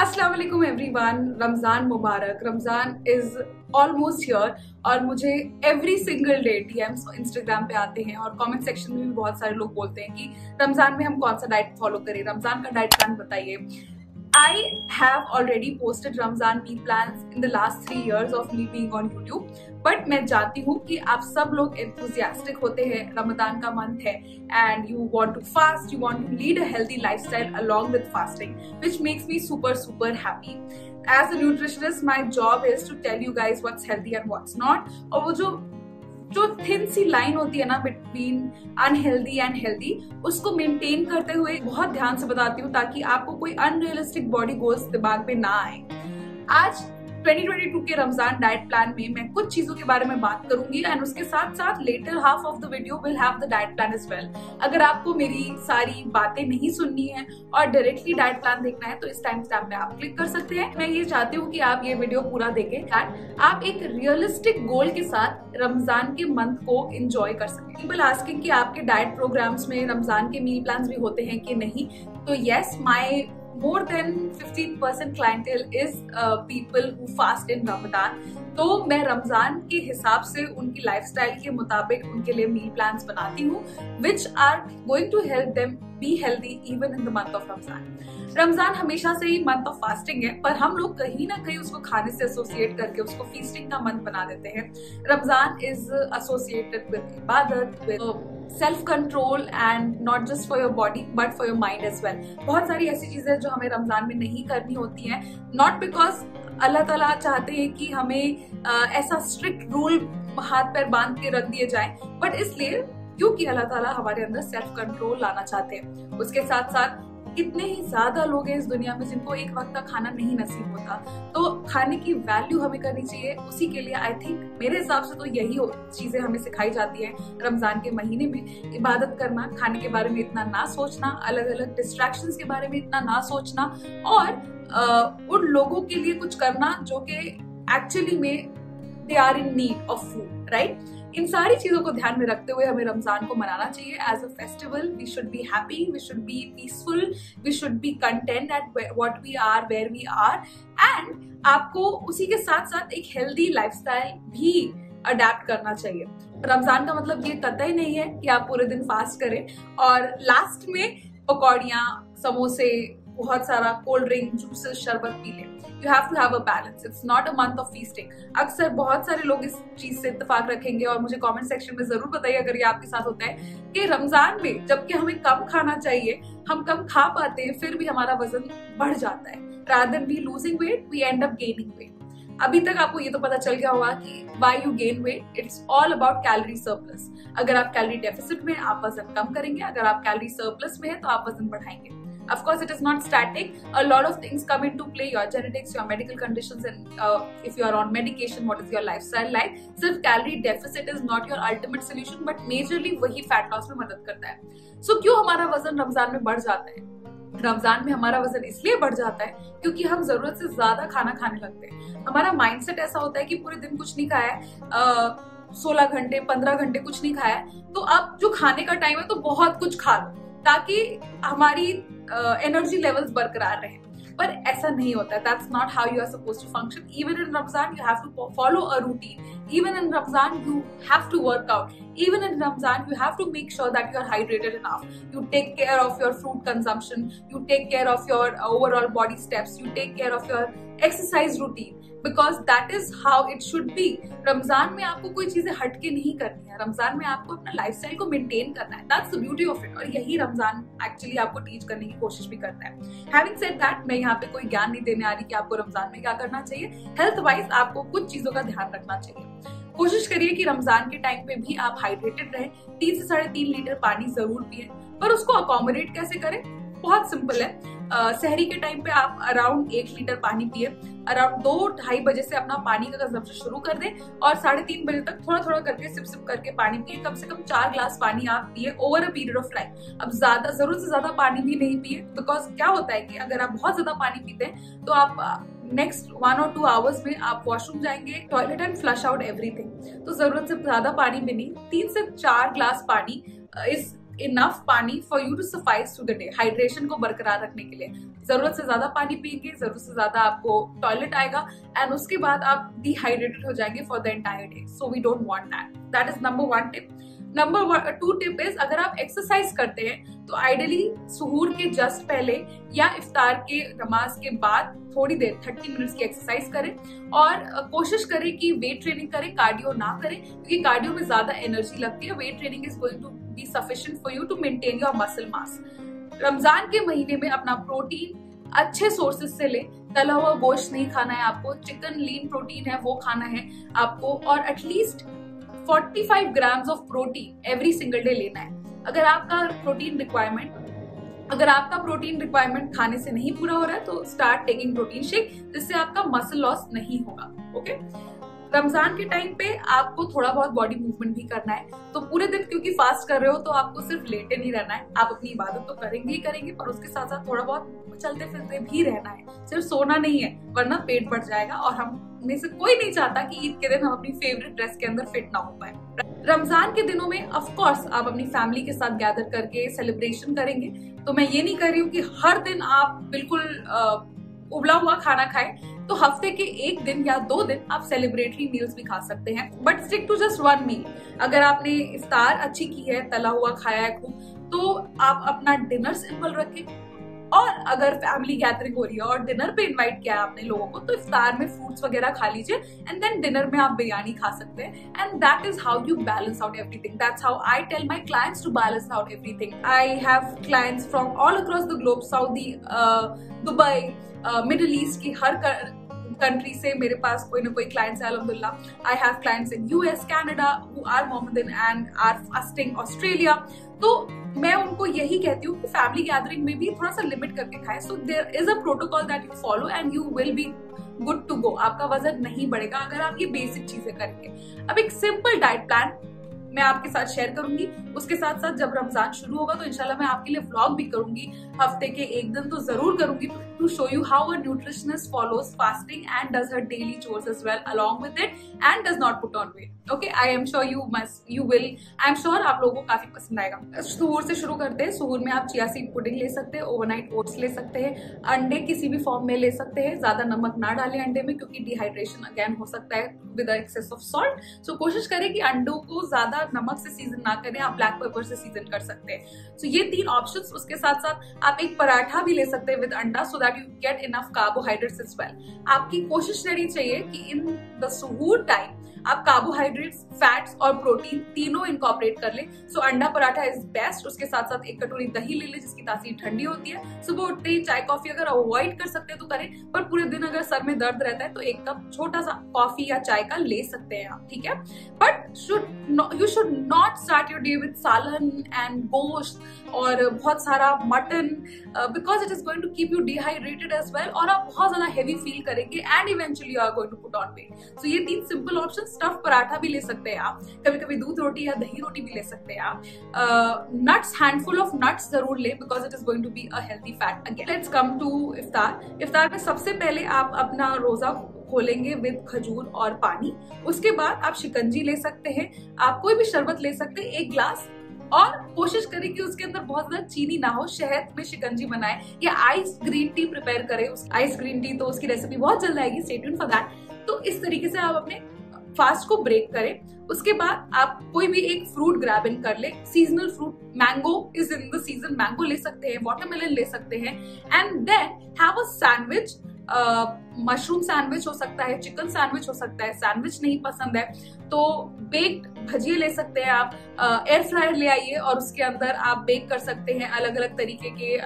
अस्सलाम वालेकुम everyone, Ramzan Mubarak. Ramzan is almost here और मुझे every single day DMs Instagram पे आते हैं और कमेंट सेक्शन में भी बहुत सारे लोग बोलते हैं कि रमजान में हम कौन सा डाइट फॉलो करें, रमजान का डाइट प्लान बताइए। I have already posted Ramzan meal plans in the last 3 years of me being on YouTube. But मैं जानती हूँ कि आप सब लोग enthusiastic होते हैं, रमजान का मंथ है and you want to fast, you want to lead a healthy lifestyle along with fasting, which makes me super happy. As a nutritionist, my job is to tell you guys what's healthy and what's not. और वो जो thin सी line होती है ना between unhealthy and healthy, उसको maintain करते हुए बहुत ध्यान से बताती हूँ ताकि आपको कोई अनरियलिस्टिक बॉडी गोल्स दिमाग में ना आए। आज 2022 के रमजान डाइट प्लान में मैं कुछ चीजों के बारे में बात करूंगी एंड उसके साथ साथ latter half of the video will have the diet plan as well. अगर आपको मेरी सारी बातें नहीं सुननी है और डायरेक्टली डाइट प्लान देखना है तो इस टाइम स्टैम्प पे आप क्लिक कर सकते हैं। मैं ये चाहती हूँ कि आप ये वीडियो पूरा देखें एंड आप एक रियलिस्टिक गोल के साथ रमजान के मंथ को एंजॉय कर सकें। पीपल आस्किंग कि आपके डाइट प्रोग्राम्स में रमजान के मील प्लान भी होते हैं कि नहीं, तो yes, my more than 15% clientele is people who fast in Ramadan. तो मैं रमजान के हिसाब से उनकी लाइफस्टाइल के मुताबिक उनके लिए मील प्लान्स बनाती हूँ which are going to help them be healthy even in the month of Ramadan. Ramzan हमेशा से ही मंथ ऑफ फास्टिंग है, पर हम लोग कहीं ना कहीं उसको खाने से एसोसिएट करके उसको फीस्टिंग का मंथ बना देते हैं। रमजान इज एसोसिएटेड विद इबादत, with self control and not just for your body but for your mind as well. बहुत सारी ऐसी चीजें जो हमें रमजान में नहीं करनी होती हैं, नॉट बिकॉज अल्लाह ताला चाहते हैं कि हमें ऐसा स्ट्रिक्ट रूल हाथ पैर बांध के रख दिए जाए, बट इसलिए क्योंकि अल्लाह ताला हमारे अंदर सेल्फ कंट्रोल लाना चाहते हैं। उसके साथ साथ कितने ही ज्यादा लोग हैं इस दुनिया में जिनको एक वक्त का खाना नहीं नसीब होता, तो खाने की वैल्यू हमें करनी चाहिए। उसी के लिए आई थिंक मेरे हिसाब से तो यही चीजें हमें सिखाई जाती है रमजान के महीने में। इबादत करना, खाने के बारे में इतना ना सोचना, अलग अलग डिस्ट्रैक्शंस के बारे में इतना ना सोचना और उन लोगों के लिए कुछ करना जो कि एक्चुअली में they are in need of food, right. इन सारी चीजों को ध्यान में रखते हुए हमें रमजान को मनाना चाहिए as a festival. We should be happy, we should be peaceful, we should be content at what we are, where we are, and आपको उसी के साथ साथ एक हेल्दी लाइफस्टाइल भी अडेप्ट करना चाहिए। रमजान का मतलब ये कतई नहीं है कि आप पूरे दिन फास्ट करें और लास्ट में पकौड़ियाँ, समोसे, बहुत सारा कोल्ड ड्रिंक, जूसेस, शरबत पी लें। You have to have a balance. It's not a month of feasting. अक्सर बहुत सारे लोग इस चीज से इत्तेफाक रखेंगे और मुझे कमेंट सेक्शन में जरूर बताइए अगर ये आपके साथ होता है कि रमजान में जबकि हमें कम खाना चाहिए, हम कम खा पाते हैं, फिर भी हमारा वजन बढ़ जाता है। Rather than we losing weight, we end up gaining weight. अभी तक आपको ये तो पता चल गया होगा कि why you gain weight, it's all about calorie surplus. अगर आप कैलोरी डेफिसिट में आप वजन कम करेंगे, अगर आप कैलोरी सरप्लस में है तो आप वजन बढ़ाएंगे। Of course, it is not static. A lot of things come into play: your genetics, your medical conditions, and if you are on medication, what is your lifestyle like? सिर्फ calorie deficit is not your ultimate solution, but majorly वही fat loss में मदद करता है। So क्यों हमारा वजन रमजान में बढ़ जाता है? रमजान में हमारा वजन इसलिए बढ़ जाता है क्योंकि हम जरूरत से ज्यादा खाना खाने लगते हैं। हमारा माइंडसेट ऐसा होता है कि पूरे दिन कुछ नहीं खाया है, 16 घंटे 15 घंटे कुछ नहीं खाया है, तो अब जो खाने का टाइम है तो बहुत कुछ खा लो ताकि हमारी एनर्जी लेवल्स बरकरार रहें। पर ऐसा नहीं होता है। That's not how you are supposed to function. Even in Ramzan, you have to follow a routine. Even in Ramzan, you have to work out. Even in Ramzan, you have to make sure that you are hydrated enough. You take care of your fruit consumption. You take care of your overall body steps. You take care of your exercise routine. Because that is how it should be. Ramzan में आपको कोई चीजें हटके नहीं करनी है, रमजान में आपको अपना लाइफस्टाइल को मेंटेन करना है। That's the beauty of it. और यही रमजान एक्चुअली आपको टीच करने की कोशिश भी करता है। Having said that, मैं यहाँ पे कोई ज्ञान नहीं देने आ रही कि आपको रमजान में क्या करना चाहिए। हेल्थ वाइज आपको कुछ चीजों का ध्यान रखना चाहिए। कोशिश करिए कि रमजान के टाइम पे भी आप हाइड्रेटेड रहें। 3 से 3.5 लीटर पानी जरूर पिए, पर उसको अकोमोडेट कैसे करें? बहुत सिंपल है। सहरी के टाइम पे आप अराउंड 1 लीटर पानी पिए, अराउंड 2-2:30 बजे से अपना पानी का कंजम्पशन शुरू कर दें और 3:30 बजे तक थोड़ा थोड़ा करके सिप करके पानी पिए। कम से कम 4 ग्लास पानी आप पिए over a period of time. अब ज्यादा जरूरत से ज्यादा पानी भी नहीं पिए, बिकॉज क्या होता है कि अगर आप बहुत ज्यादा पानी पीते हैं तो आप नेक्स्ट 1 और 2 आवर्स में आप वॉशरूम जाएंगे, toilet and flush out everything. तो जरूरत से ज्यादा पानी भी नहीं, 3 से 4 ग्लास पानी इज इनफ पानी for you to suffice through the day, hydration को बरकरार रखने के लिए। जरूरत से ज्यादा पानी पिएंगे, जरूरत से ज्यादा आपको टॉयलेट आएगा एंड उसके बाद आप डिहाइड्रेटेड हो जाएंगे for the entire day. So we don't want that. That is number 1 tip. Number 2 tip is, अगर आप एक्सरसाइज करते हैं तो आइडियली सुहूर के जस्ट पहले या इफ्तार के नमाज के बाद थोड़ी देर 30 मिनट्स की एक्सरसाइज करें और कोशिश करें कि वेट ट्रेनिंग करें, कार्डियो ना करें, क्योंकि कार्डियो में ज्यादा एनर्जी लगती है। Weight training is going to be sufficient for you to maintain your muscle mass. Ramzan के महीने में अपना प्रोटीन अच्छे सोर्सेज से ले। तला हुआ गोश्त नहीं खाना है आपको, चिकन लीन प्रोटीन है वो खाना है आपको, और at least 45 grams of protein every single day लेना है। अगर आपका प्रोटीन रिक्वायरमेंट खाने से नहीं पूरा हो रहा है तो स्टार्ट टेकिंग प्रोटीन शेक, जिससे आपका मसल लॉस नहीं होगा। ओके, रमजान के टाइम पे आपको थोड़ा बहुत बॉडी मूवमेंट भी करना है। तो पूरे दिन क्योंकि फास्ट कर रहे हो तो आपको सिर्फ लेटे नहीं रहना है, आप अपनी इबादत तो करेंगे ही करेंगे, पर उसके साथ साथ थोड़ा बहुत चलते फिरते भी रहना है, सिर्फ सोना नहीं है, वरना पेट बढ़ जाएगा। और हम में से कोई नहीं चाहता कि ईद के दिन हम अपनी फेवरेट ड्रेस के अंदर फिट ना हो पाए। रमजान के दिनों में ऑफ कोर्स आप अपनी फैमिली के साथ गैदर करके सेलिब्रेशन करेंगे। तो मैं ये नहीं कर रही हूँ कि हर दिन आप बिल्कुल उबला हुआ खाना खाएं, तो हफ्ते के 1 दिन या 2 दिन आप सेलिब्रेटरी मील्स भी खा सकते हैं, बट स्टिक टू जस्ट 1 मील। अगर आपने इफ्तार अच्छी की है, तला हुआ खाया है खूब, तो आप अपना डिनर सिंपल रखें। और अगर फैमिली गैदरिंग हो रही है और डिनर पे इनवाइट किया है आपने लोगों को, तो इफ्तार में फ्रूट्स वगैरह खा लीजिए एंड देन डिनर में आप बिरयानी खा सकते हैं। And that is how you balance out everything. That's how I tell my clients to balance out everything. I have clients from all across the globe, Saudi, Dubai, Middle East की हर country से मेरे पास कोई ना कोई clients है अल्हम्दुलिल्लाह। I have clients in US, Canada who are Mohammedan and are fasting, Australia. तो मैं उनको यही कहती हूँ कि फैमिली गैदरिंग में भी थोड़ा सा लिमिट करके खाएं। So there is a protocol that you follow and you will be good to go. आपका वजन नहीं बढ़ेगा अगर आप ये बेसिक चीजें करेंगे। अब एक सिंपल डाइट प्लान मैं आपके साथ शेयर करूंगी। उसके साथ साथ जब रमजान शुरू होगा तो इंशाल्लाह मैं आपके लिए व्लॉग भी करूंगी, हफ्ते के 1 दिन तो जरूर करूंगी, to show you how a nutritionist follows fasting and does her daily chores as well along with it and does not put on weight. Okay, I am sure you will, I am sure आप लोगों को काफी पसंद आएगा। सुहूर से शुरू करते हैं। सुहूर में आप चिया सीड पुडिंग ले सकते हैं, ओवरनाइट ओट्स ले सकते हैं, अंडे किसी भी फॉर्म में ले सकते हैं। ज्यादा नमक ना डालें अंडे में, क्योंकि डिहाइड्रेशन अगेन हो सकता है विद एक्सेस ऑफ सॉल्ट। सो कोशिश करें कि अंडों को ज्यादा नमक से सीजन ना करें, आप ब्लैक पेपर से सीजन कर सकते हैं। सो ये 3 ऑप्शंस। उसके साथ साथ आप एक पराठा भी ले सकते हैं विद अंडा, so that you get enough carbohydrates as well. आपकी कोशिश रहनी चाहिए कि इन द सुहूर टाइम आप कार्बोहाइड्रेट्स, फैट्स और प्रोटीन तीनों इनकॉर्पोरेट कर लें। सो अंडा पराठा इज बेस्ट। उसके साथ साथ 1 कटोरी दही ले लें जिसकी तासीर ठंडी होती है। सुबह उठते ही चाय कॉफी अगर अवॉइड कर सकते हैं तो करें, पर पूरे दिन अगर सर में दर्द रहता है तो 1 कप छोटा सा कॉफी या चाय का ले सकते हैं आप, ठीक है। But you should not start your day with सालन and गोश्त और बहुत सारा mutton, because it is going to keep you dehydrated as well, और आप बहुत ज्यादा heavy feel करेंगे and eventually you are going to put on weight. So ये 3 simple options। स्टफ पराठा भी ले सकते हैं आप, कभी कभी दूध रोटी या दही रोटी भी ले सकते हैं आप। नट्स, हैंडफुल ऑफ नट्स जरूर ले, because it is going to be a healthy fat again. Let's come to इफ्तार। इफ्तार में सबसे पहले आप अपना रोजा खोलेंगे विद खजूर और पानी। उसके बाद आप शिकंजी ले सकते हैं, आप कोई भी शरबत ले सकते हैं 1 ग्लास, और कोशिश करें कि उसके अंदर बहुत ज्यादा चीनी ना हो। शहद में शिकंजी बनाएं या आइस ग्रीन टी प्रिपेयर करें। आइस ग्रीन टी तो उसकी रेसिपी बहुत जल्द आएगी, स्टे ट्यून्ड फॉर दैट। तो इस तरीके से आप अपने फास्ट को ब्रेक करें। उसके बाद आप कोई भी एक फ्रूट ग्रैब इन कर ले, seasonal fruit, mango is in the season, mango ले सकते हैं, वाटरमेलन ले सकते हैं, and then have a sandwich. Mushroom sandwich हो सकता है, चिकन सैंडविच हो सकता है। सैंडविच नहीं पसंद है तो बेक्ड भजिए ले सकते हैं आप। एयर फ्रायर ले आइए और उसके अंदर आप बेक कर सकते हैं अलग अलग तरीके के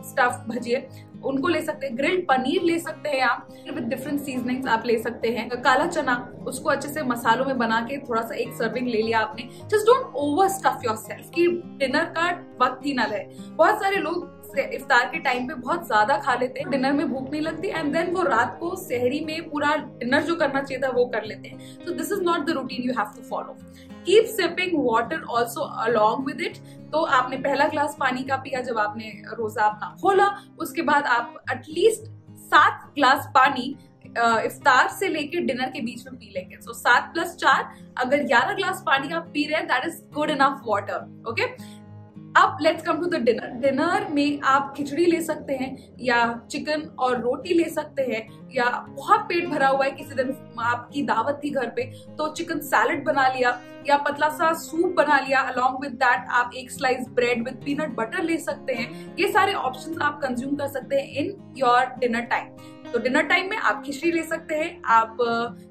स्टफ भजिए, उनको ले सकते हैं। ग्रिल्ड पनीर ले सकते हैं आप विद डिफरेंट सीजनिंग्स आप ले सकते हैं। काला चना, उसको अच्छे से मसालों में बना के थोड़ा सा 1 सर्विंग ले लिया आपने। Just don't over stuff yourself कि डिनर का वक्त ही ना रहे। बहुत सारे लोग इफ्तार के टाइम पे बहुत ज्यादा खा लेते हैं, डिनर में भूख नहीं लगती, एंड देन वो रात को सहरी में पूरा डिनर जो करना चाहिए था वो कर लेते हैं। तो this is not the routine you have to follow. Keep sipping water also along with it. तो आपने पहला ग्लास पानी का पिया जब आपने रोजा अपना खोला, उसके बाद आप एटलीस्ट 7 ग्लास पानी इफ्तार से लेके डिनर के बीच में पी लेंगे। सो 7 + 4, अगर 11 ग्लास पानी आप पी रहे हैं, that is good enough water. Okay, अब let's come to the dinner. Dinner में आप खिचड़ी ले सकते हैं या चिकन और रोटी ले सकते हैं, या बहुत पेट भरा हुआ है किसी दिन आपकी दावत थी घर पे तो चिकन सैलेड बना लिया या पतला सा सूप बना लिया, अलोंग विद दैट आप एक slice bread with peanut butter ले सकते हैं। ये सारे ऑप्शंस आप कंज्यूम कर सकते हैं इन योर डिनर टाइम। तो डिनर टाइम में आप खिचड़ी ले सकते हैं, आप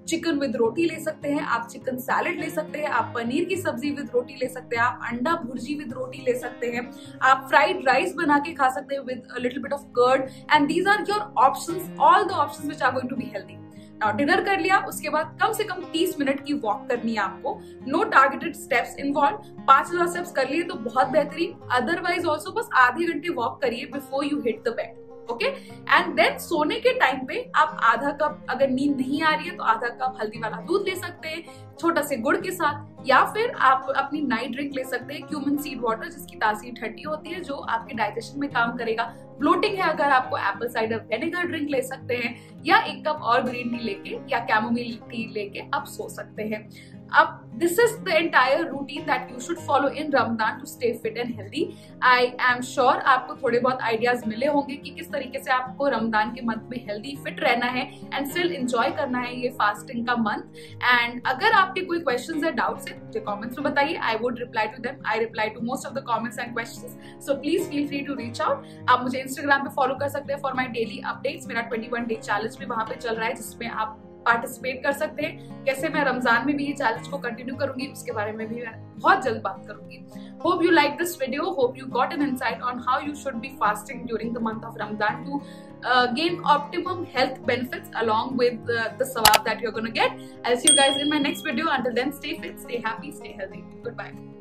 चिकन विद रोटी ले सकते हैं, आप चिकन सैलेड ले सकते हैं, आप पनीर की सब्जी विद रोटी ले सकते हैं, आप अंडा भुर्जी विद रोटी ले सकते हैं, आप फ्राइड राइस बना के खा सकते हैं with a little bit of curd, and these are your options, all the options which are going to be healthy. Now dinner कर लिया, उसके बाद कम से कम 30 मिनट की वॉक करनी है आपको। No targeted steps involve. 5000 steps कर लिए तो बहुत बेहतरीन, अदरवाइज ऑल्सो बस आधे घंटे वॉक करिए before you hit the bed. Okay, and then सोने के टाइम पे आप आधा कप, अगर नींद नहीं आ रही है तो आधा कप हल्दी वाला दूध ले सकते हैं छोटा से गुड़ के साथ, या फिर आप अपनी नाइट ड्रिंक ले सकते हैं क्यूमिन सीड वाटर, जिसकी तासीर ठंडी होती है जो आपके डाइजेशन में काम करेगा। ब्लोटिंग है अगर आपको एप्पल साइडर विनेगर ड्रिंक ले सकते हैं, या एक कप और ग्रीन टी लेके या कैमोमिल टी लेके आप सो सकते हैं। अब this is the entire routine that you should follow in Ramzan to stay fit and healthy. I am sure आपको थोड़े बहुत आइडियाज मिले होंगे कि किस तरीके से आपको रमजान के मंथ में हेल्दी फिट रहना है एंड स्टिल एंजॉय करना है ये फास्टिंग का मंथ। एंड अगर आपके कोई क्वेश्चंस या डाउट्स है मुझे कमेंट्स में बताइए, I would reply to them. I reply to most of the comments and questions, so please feel free to reach out. आप मुझे इंस्टाग्राम पे फॉलो कर सकते हैं फॉर माई डेली अपडेट्स। मेरा 21 डे चैलेंज भी वहां पे चल रहा है जिसमें आप पार्टिसिपेट कर सकते हैं। कैसे मैं रमजान में भी ये चैलेंज को कंटिन्यू करूंगी उसके बारे में भी मैं बहुत जल्द बात करूंगी। Hope you like this video, hope you got an insight on how you should be fasting during the month of Ramzan to gain optimum health benefits along with the sawab that you're going to get. I'll see you guys in my next video. Until then, stay fit, stay happy, stay healthy. Goodbye.